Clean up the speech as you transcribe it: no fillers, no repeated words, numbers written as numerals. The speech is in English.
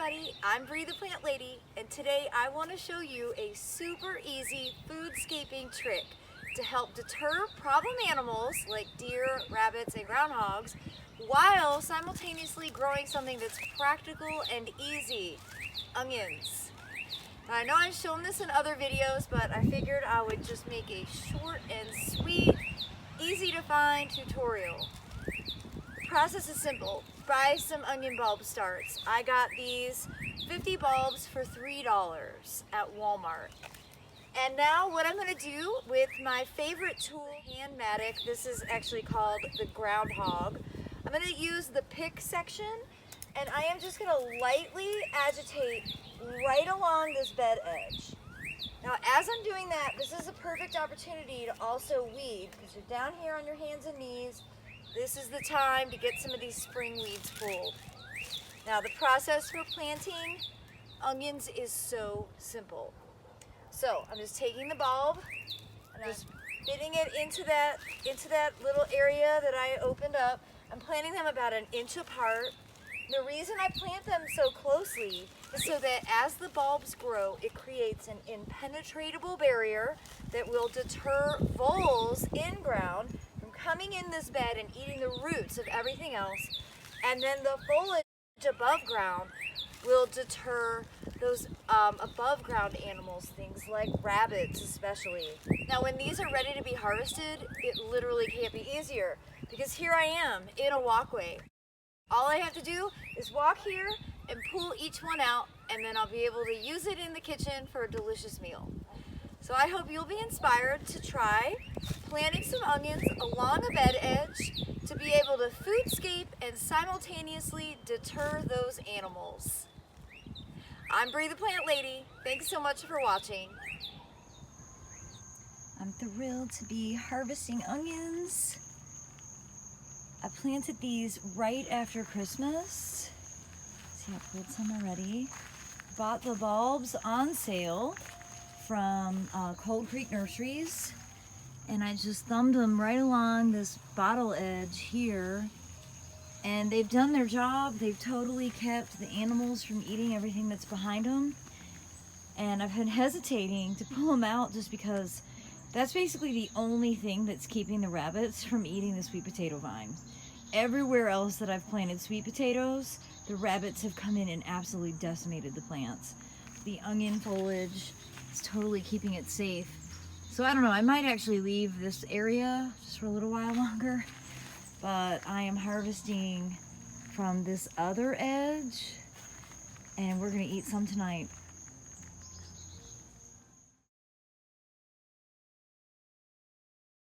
everybody, I'm Bree the Plant Lady, and today I want to show you a super easy foodscaping trick to help deter problem animals like deer, rabbits, and groundhogs while simultaneously growing something that's practical and easy, onions. Now, I know I've shown this in other videos, but I figured I would just make a short and sweet, easy to find tutorial. The process is simple. Buy some onion bulb starts. I got these 50 bulbs for $3 at Walmart. And now what I'm going to do with my favorite tool, Handmatic, this is actually called the Groundhog. I'm going to use the pick section, and I am just going to lightly agitate right along this bed edge. Now as I'm doing that, this is a perfect opportunity to also weed, because you're down here on your hands and knees. This is the time to get some of these spring weeds pulled. Now the process for planting onions is so simple. So I'm just taking the bulb and I'm just fitting it into that little area that I opened up. I'm planting them about an inch apart. The reason I plant them so closely is so that as the bulbs grow, it creates an impenetrable barrier that will deter voles in ground from coming in this bed and eating the roots of everything else. And then the foliage above ground will deter those above ground animals, things like rabbits especially. Now when these are ready to be harvested, it literally can't be easier, because here I am in a walkway. All I have to do is walk here and pull each one out, and then I'll be able to use it in the kitchen for a delicious meal. So I hope you'll be inspired to try planting some onions along a bed edge to be able to foodscape and simultaneously deter those animals. I'm Bree the Plant Lady. Thanks so much for watching. I'm thrilled to be harvesting onions. I planted these right after Christmas. See, I pulled some already. Bought the bulbs on sale from Cold Creek Nurseries, and I just thumbed them right along this bottle edge here, and they've done their job. They've totally kept the animals from eating everything that's behind them, and I've been hesitating to pull them out just because that's basically the only thing that's keeping the rabbits from eating the sweet potato vine. Everywhere else that I've planted sweet potatoes, the rabbits have come in and absolutely decimated the plants. The onion foliage is totally keeping it safe. So I don't know, I might actually leave this area just for a little while longer, but I am harvesting from this other edge, and we're gonna eat some tonight.